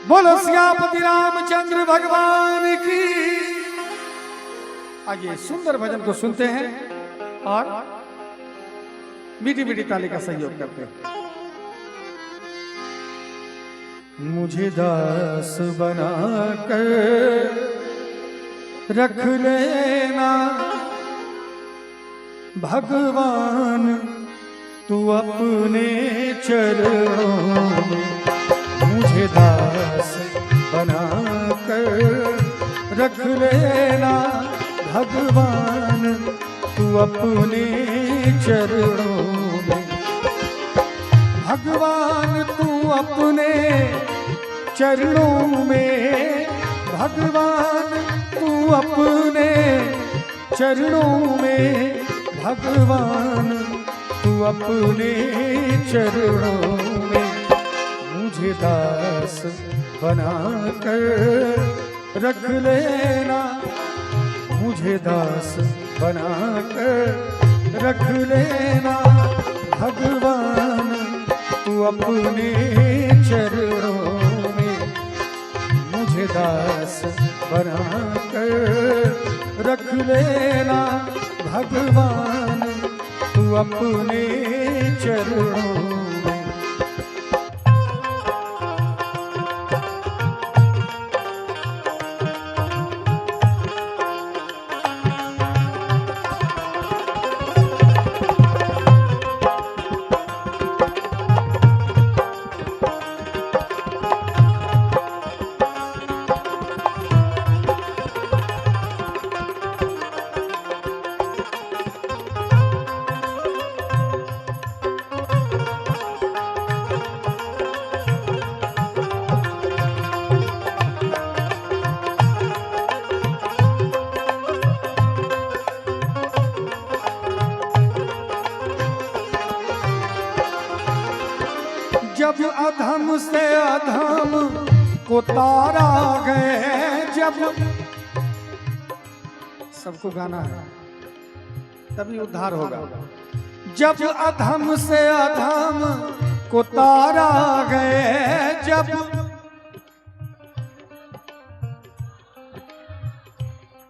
बोलो सियापति रामचंद्र भगवान की। आइए सुंदर भजन को सुनते हैं और मीठी मीठी ताली का सहयोग करते हैं। मुझे दास बना कर रख लेना भगवान, तू अपने चरणों में। मुझे दास बना कर रख लेना भगवान, तू अपने चरणों में। भगवान तू अपने चरणों में, भगवान तू अपने चरणों में, भगवान तू अपने चरणों में। मुझे दास बना कर रख लेना, मुझे दास बना कर रख लेना भगवान, तू अपने चरणों में। मुझे दास बना कर रख लेना भगवान, तू अपने चरणों में। जब अधम से अधम को तारा गए, जब सबको गाना है तभी उद्धार होगा। जब अधम से अधम को तारा गए, जब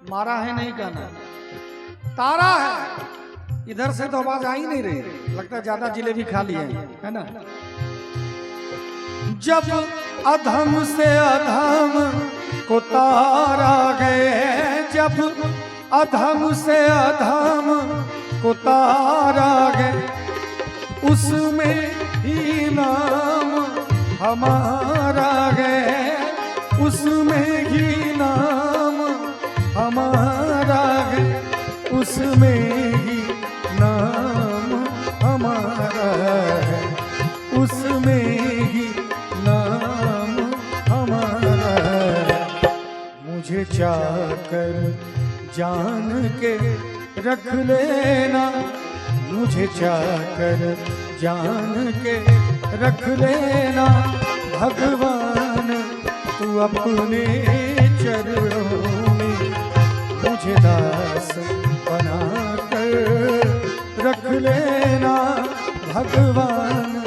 मारा है नहीं गाना, तारा है। इधर से तो आवाज आ ही नहीं रही, लगता है ज्यादा जिलेबी खा लिए है ना। जब अधम से अधम को तारा गए, जब अधम से अधम को तारा गए, उसमें ही नाम हमारा गए, उसमें ही नाम हमारा गए, उसमें ही नाम हमारा है, उसमें ही नाम हमारा है। मुझे चाहकर जान के रख लेना, मुझे चाहकर जान के रख लेना भगवान, तू अपने चरणों में। मुझे दास बना कर रख लेना भगवान,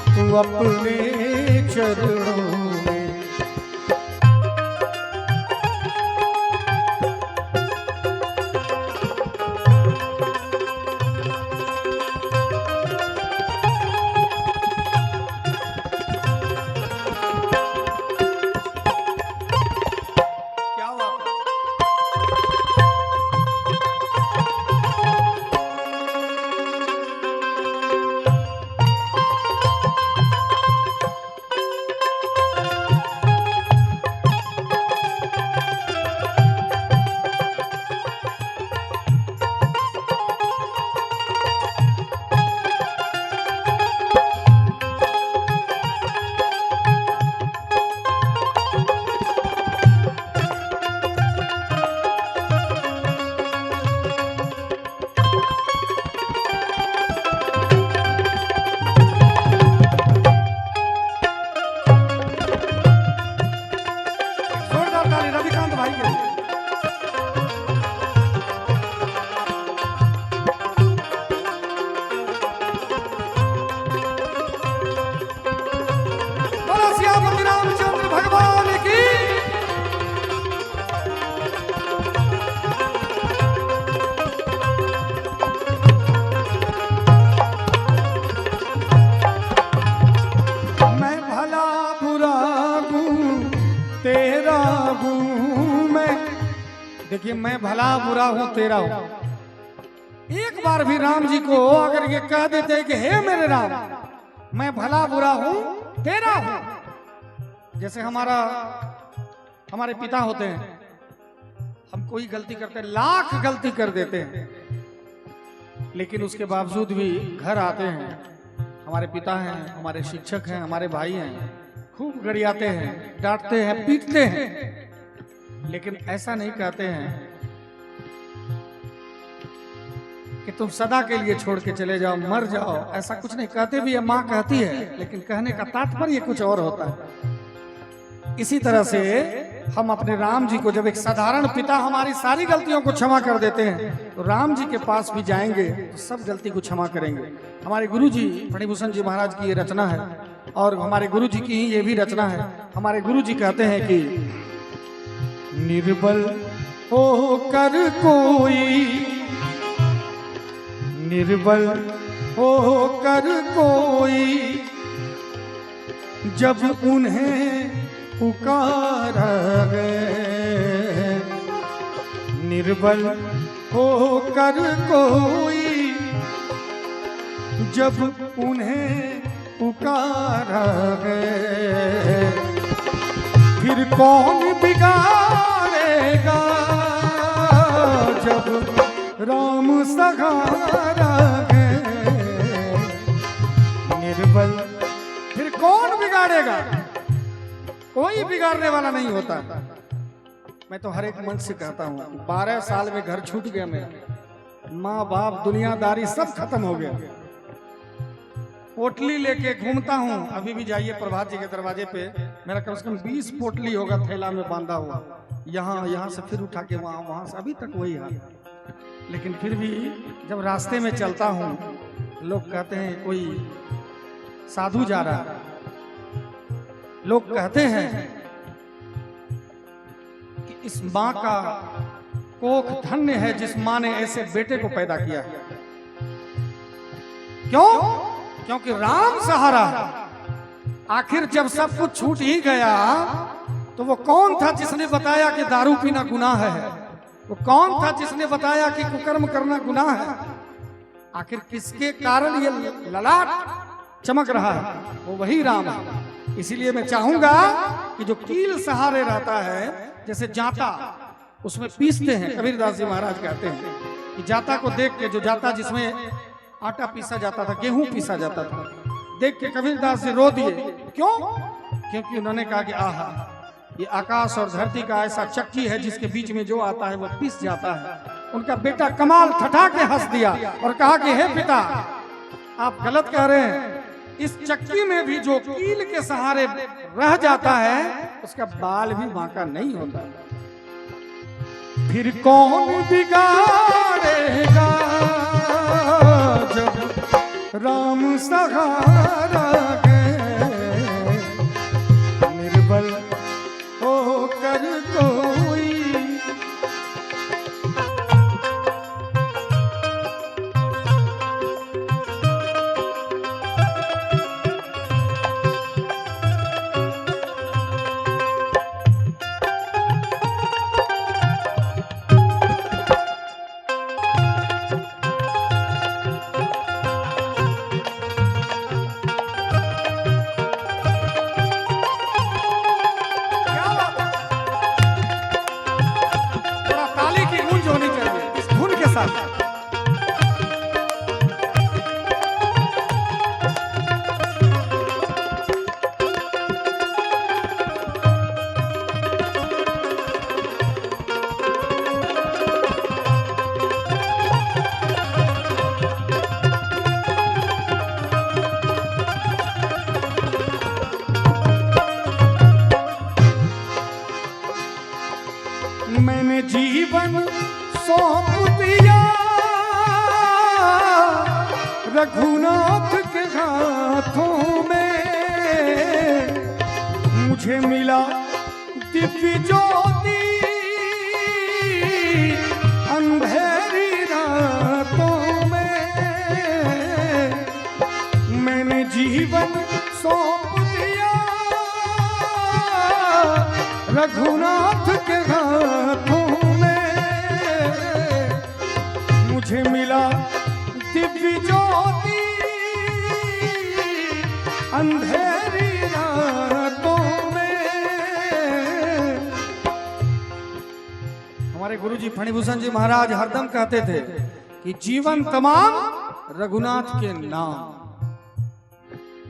तू अपने चरणों में। क्या हुआ? हूं मैं। देखिए, मैं भला बुरा हूं तेरा हूं। एक बार भी राम जी को अगर ये कह देते कि हे मेरे राम, मैं भला बुरा हूं तेरा हूं। जैसे हमारे पिता होते हैं, हम कोई गलती करते हैं, लाख गलती कर देते हैं, लेकिन उसके बावजूद भी घर आते हैं, हमारे पिता हैं, हमारे शिक्षक हैं, हमारे भाई हैं, खूब गरियाते हैं, डांटते हैं, पीटते हैं, लेकिन ऐसा नहीं कहते हैं कि तुम सदा के लिए छोड़ के चले जाओ, मर जाओ। ऐसा कुछ नहीं कहते भी है, माँ कहती है, लेकिन कहने का तात्पर्य कुछ और होता है। इसी तरह से हम अपने राम जी को, जब एक साधारण पिता हमारी सारी गलतियों को क्षमा कर देते हैं, तो राम जी के पास भी जाएंगे तो सब गलती को क्षमा करेंगे। हमारे गुरु जी फणिभूषण जी महाराज की ये रचना है, और हमारे गुरु जी की ये भी रचना है। हमारे गुरु जी कहते हैं कि निर्बल हो कर कोई, निर्बल हो कर कोई, जब उन्हें पुकारा गए, निर्बल हो कर कोई, जब उन्हें पुकारा गए, फिर कौन बिगाड़ेगा जब राम सहारा गए, निर्बल फिर कौन बिगाड़ेगा? कोई बिगाड़ने वाला नहीं होता। मैं तो हर एक मन से कहता हूँ, 12 साल में घर छूट गया मेरा, माँ बाप दुनियादारी सब खत्म हो गया, पोटली लेके घूमता हूँ। अभी भी जाइए प्रभात जी के दरवाजे पे, मेरा कम से कम 20 पोटली होगा थैला में बांधा हुआ, यहाँ से फिर उठा के वहाँ से, अभी तक वही हाल। लेकिन फिर भी जब रास्ते में चलता हूँ, लोग कहते हैं कोई साधु जा रहा है, लोग कहते हैं कि इस माँ का कोख धन्य है जिस माँ ने ऐसे बेटे को पैदा किया है। क्यों? क्योंकि राम सहारा। आखिर जब सब कुछ छूट ही गया, तो वो कौन था जिसने बताया कि दारू पीना गुनाह है? वो कौन था जिसने बताया कि कुकर्म करना गुनाह है? आखिर किसके कारण ये ललाट चमक रहा है? वो वही राम है। इसीलिए मैं चाहूंगा कि जो कील सहारे रहता है, जैसे जाता, उसमें पीसते हैं। कबीरदास जी महाराज कहते हैं कि जाता को देख के, जो जाता जिसमें आटा पीसा जाता था, गेहूं पीसा जाता था, देख के कबीरदास जी रो दिए। क्यों? क्योंकि उन्होंने कहा कि आहा, ये आकाश और धरती का ऐसा चक्की है जिसके बीच में जो आता है वो पिस जाता है। उनका बेटा कमाल ठठा के हंस दिया और कहा कि हे पिता, आप गलत कह रहे हैं, इस चक्की में भी जो कील के सहारे रह जाता है, उसका बाल भी बांका नहीं होता। फिर कौन बिगाड़ेगा जब राम सहारा गए, निर्बल होकर कोई। मैंने जीवन सौंप दिया रघुनाथ के हाथों में, मुझे मिला दिव्य ज्योति अंधेरी रातों में। मैंने जीवन सौंप दिया रघुनाथ के हाथों में मुझे मिला दिव्य ज्योति अंधेरी रातों में। हमारे गुरुजी फणिभूषण जी महाराज हरदम कहते थे कि जीवन तमाम रघुनाथ के नाम,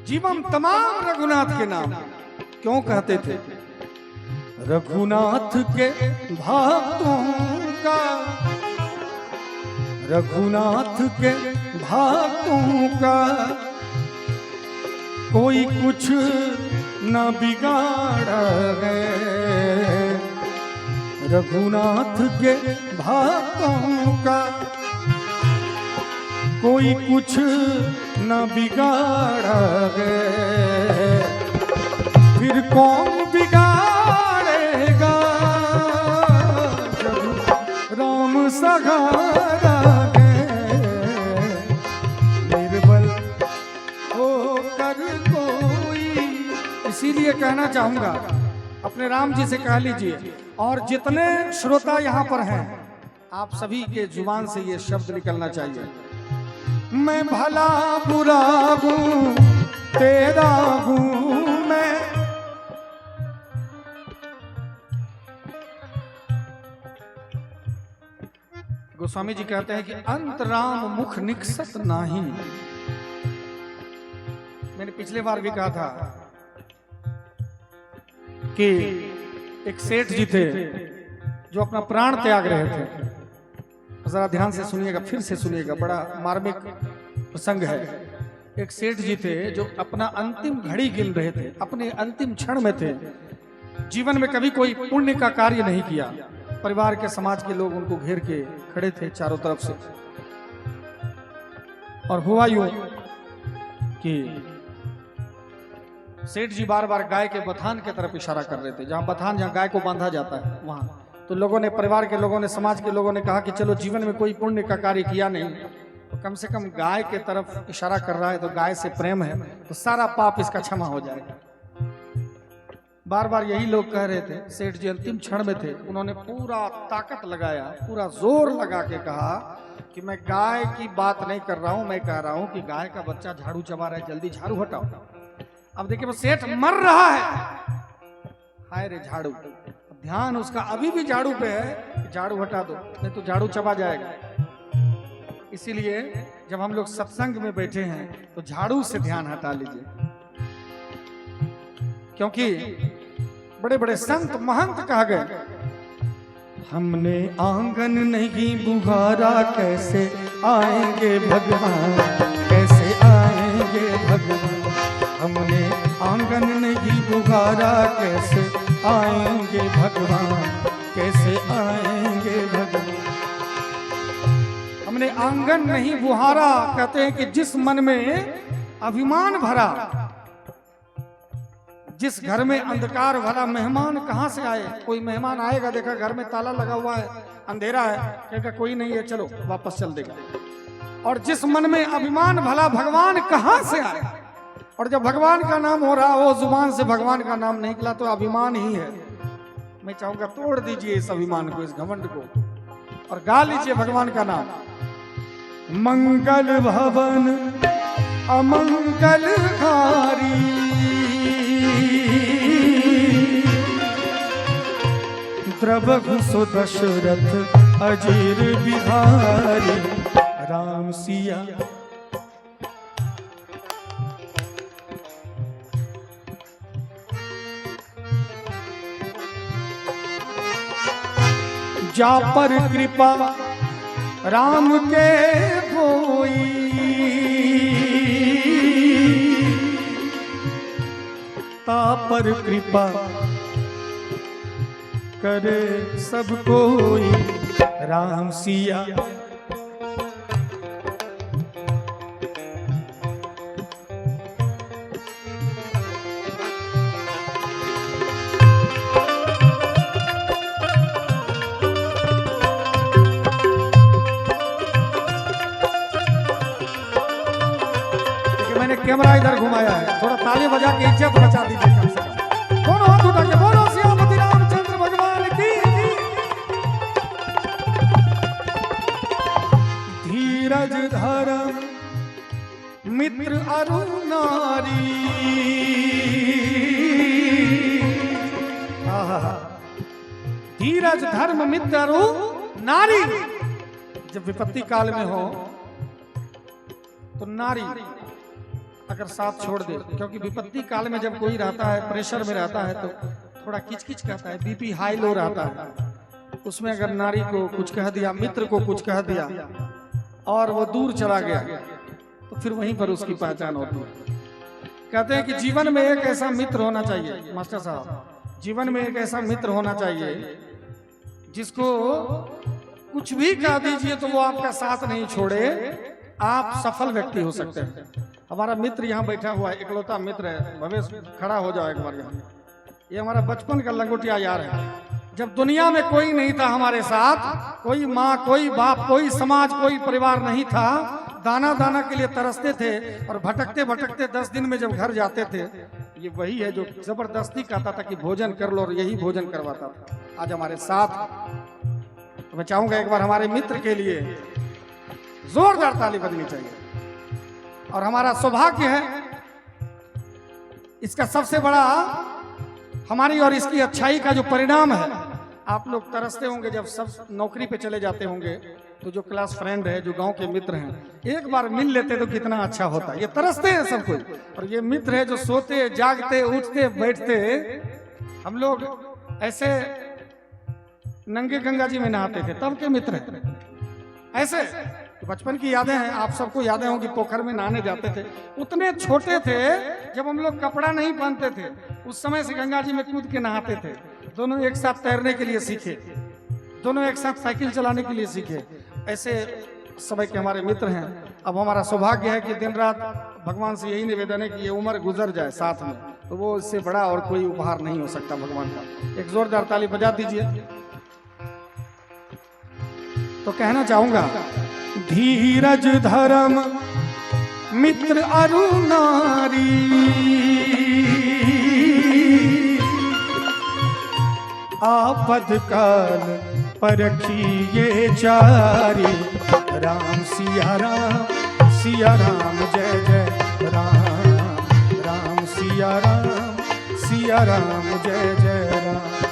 जीवन तमाम रघुनाथ के नाम। क्यों कहते थे? रघुनाथ के भक्तों का, रघुनाथ के भक्तों का कोई कुछ न बिगाड़ा है। रघुनाथ के भक्तों का कोई कुछ न बिगाड़ा है। फिर कौन बिगाड़ेगा जब राम सहारा है। निर्बल होकर कोई, इसीलिए कहना चाहूंगा अपने राम जी से कह लीजिए, और जितने श्रोता यहाँ पर हैं आप सभी के जुबान से ये शब्द निकलना चाहिए, मैं भला बुरा हूँ तेरा हूँ मैं। गोस्वामी जी कहते हैं कि अंत राम मुख निकसत नाही। मैंने पिछले बार भी कहा था कि एक सेठ जी थे जो अपना प्राण त्याग रहे थे। जरा ध्यान से सुनिएगा, फिर से सुनिएगा, बड़ा मार्मिक प्रसंग है। एक सेठ जी थे जो अपना अंतिम घड़ी गिन रहे थे, अपने अंतिम क्षण में थे। जीवन में कभी कोई पुण्य का कार्य नहीं किया। परिवार के, समाज के लोग उनको घेर के खड़े थे चारों तरफ से। और हुआ यूं कि सेठ जी बार बार गाय के बथान की तरफ इशारा कर रहे थे, जहां बथान, जहां गाय को बांधा जाता है वहां। तो लोगों ने, परिवार के लोगों ने, समाज के लोगों ने कहा कि चलो जीवन में कोई पुण्य का कार्य किया नहीं तो कम से कम गाय के तरफ इशारा कर रहा है तो गाय से प्रेम है तो सारा पाप इसका क्षमा हो जाएगा। बार बार यही लोग कह रहे थे। सेठ जी अंतिम क्षण में थे, उन्होंने पूरा ताकत लगाया, पूरा जोर लगा के कहा कि मैं गाय की बात नहीं कर रहा हूं, मैं कह रहा हूं कि गाय का बच्चा झाड़ू चबा रहा है, जल्दी झाड़ू हटाओ। अब देखिए वो सेठ मर रहा है, हाय रे झाड़ू। ध्यान उसका अभी भी झाड़ू पे है, झाड़ू हटा दो नहीं तो झाड़ू चबा जाएगा। इसीलिए जब हम लोग सत्संग में बैठे हैं तो झाड़ू से ध्यान हटा लीजिए, क्योंकि बड़े बड़े संत महंत कहा गए, हमने आंगन नहीं बुहारा कैसे आएंगे भगवान, कैसे आएंगे भगवान। हमने आंगन नहीं बुहारा कैसे आएंगे भगवान, कैसे आएंगे भगवान। हमने आंगन नहीं बुहारा, कहते हैं कि जिस मन में अभिमान भरा, जिस घर में अंधकार भरा, मेहमान कहां से आए। कोई मेहमान आएगा, देखा घर में ताला लगा हुआ है, अंधेरा है, कहेगा कोई नहीं है, चलो वापस चल देगा। और जिस मन में अभिमान भला, भगवान कहां से आए। और जब भगवान का नाम हो रहा हो, जुबान से भगवान का नाम नहीं निकला तो अभिमान ही है। मैं चाहूंगा तोड़ दीजिए इस अभिमान को, इस घमंड को, और गा लीजिए भगवान का नाम। मंगल भवन अमंगलकारी, द्रवहु सुदशरथ अजीर बिहारी। राम सिया जा पर कृपा राम के होई, ता पर कृपा करे सब कोई। राम सिया कैमरा इधर घुमाया है, थोड़ा ताली बजा के इज्जत बचा दीजिए कम से कम। दोनों हाथ उठा के बोलो श्यामती रामचंद्र धीरज धर्म मित्रु नारी। जब विपत्ति काल में हो तो नारी अगर साथ छोड़ दे, क्योंकि विपत्ति काल में जब कोई रहता है प्रेशर में रहता है तो थोड़ा किचकिच कहता है, बीपी हाई लो रहता है। उसमें अगर नारी को कुछ कह दिया, मित्र को कुछ कह दिया और वो दूर चला गया तो फिर वहीं पर उसकी पहचान होती है। कहते हैं कि जीवन में एक ऐसा मित्र होना चाहिए, मास्टर साहब, जीवन में एक ऐसा मित्र होना चाहिए जिसको कुछ भी कह दीजिए तो वो आपका साथ नहीं छोड़े, आप सफल व्यक्ति हो सकते हैं। हमारा मित्र यहाँ बैठा हुआ है, इकलौता मित्र है, भवेश खड़ा हो जाओ एक बार यहाँ। ये हमारा बचपन का लंगोटिया यार है। जब दुनिया में कोई नहीं था हमारे साथ, कोई माँ, कोई बाप, कोई समाज, कोई परिवार नहीं था, दाना दाना के लिए तरसते थे और भटकते भटकते 10 दिन में जब घर जाते थे, ये वही है जो जबरदस्ती कहता था कि भोजन कर लो और यही भोजन करवाता था। आज हमारे साथ। तो मैं चाहूंगा एक बार हमारे मित्र के लिए जोरदार ताली बजनी चाहिए। और हमारा सौभाग्य है, इसका सबसे बड़ा हमारी और इसकी अच्छाई का जो परिणाम है, आप लोग तरसते होंगे जब सब नौकरी पे चले जाते होंगे तो जो क्लास फ्रेंड है, जो गांव के मित्र हैं, एक बार मिल लेते तो कितना अच्छा होता। ये तरसते हैं सब कुछ, और ये मित्र है जो सोते जागते उठते बैठते। हम लोग ऐसे नंगे गंगा जी में नहाते थे, तब के मित्र हैं ऐसे। तो बचपन की यादें हैं, आप सबको यादें होंगी, पोखर में नहाने जाते थे। उतने छोटे थे जब हम लोग कपड़ा नहीं पहनते थे, उस समय से गंगा जी में कूद के नहाते थे। दोनों एक साथ तैरने के लिए सीखे, दोनों एक साथ साइकिल चलाने के लिए सीखे। ऐसे समय के हमारे मित्र हैं। अब हमारा सौभाग्य है कि दिन रात भगवान से यही निवेदन है कि ये उम्र गुजर जाए साथ में, तो वो इससे बड़ा और कोई उपहार नहीं हो सकता भगवान का। एक जोरदार ताली बजा दीजिए। तो कहना चाहूंगा, धीरज धर्म मित्र अरु नारी, आपद काल परखिए चारी। राम सिया राम जय जय राम, राम सिया राम जय जय राम।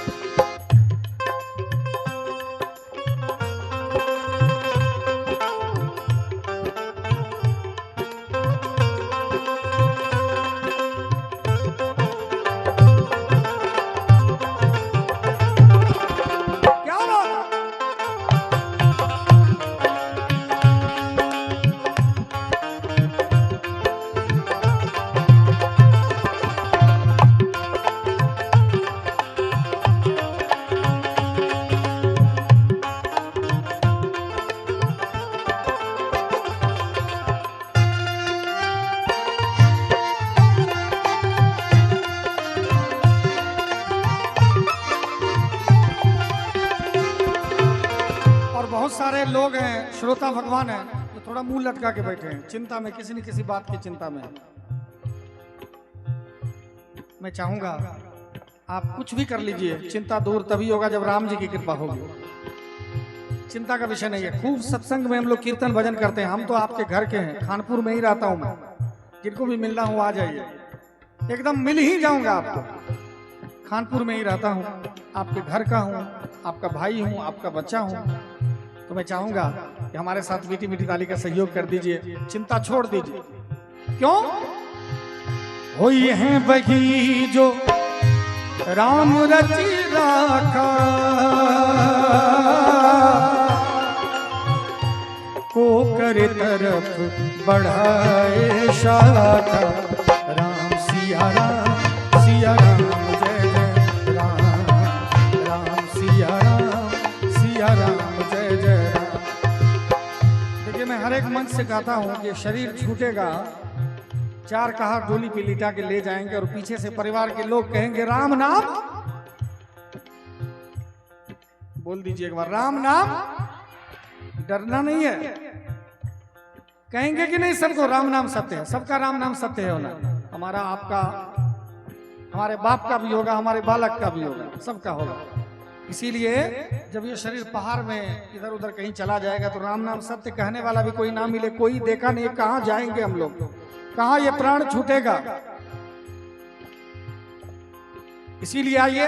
सारे लोग हैं, श्रोता भगवान है, तो थोड़ा मुंह लटका के बैठे हैं, चिंता में, किसी न किसी बात की चिंता में। मैं चाहूंगा आप कुछ भी कर लीजिए, चिंता दूर तभी होगा जब राम जी की कृपा होगी। चिंता का विषय नहीं है। खूब सत्संग में हम लोग कीर्तन भजन करते हैं। हम तो आपके घर के हैं, खानपुर में ही रहता हूं मैं। जिनको भी मिलना हो आ जाइए, एकदम मिल ही जाऊंगा आपको। खानपुर में ही रहता हूं, आपके घर का हूं, आपका भाई हूं, आपका बच्चा हूं। तो मैं चाहूंगा कि हमारे साथ मीठी मीठी ताली का सहयोग कर दीजिए, चिंता छोड़ दीजिए। क्यों होई है वही जो राम रचि राखा, को करे तरफ बढ़ाए शाखा। राम सिया राम जय जय राम, राम सिया राम जय जय राम। देखिए, मैं हर एक मंच से कहता हूं कि शरीर छूटेगा, चार कहार डोली पे लिटा के ले जाएंगे और पीछे से परिवार के लोग कहेंगे राम नाम। बोल दीजिए एक बार, राम नाम। डरना नहीं है। कहेंगे कि नहीं सबको राम नाम सत्य है, सबका राम नाम सत्य है होना। हमारा, आपका, हमारे बाप का भी होगा, हमारे बालक का भी होगा, सबका होगा। इसीलिए जब ये शरीर पहाड़ में इधर उधर कहीं चला जाएगा तो राम नाम सत्य कहने वाला भी कोई ना मिले, कोई देखा नहीं, कहां जाएंगे हम लोग, कहां ये प्राण छूटेगा। इसीलिए आइए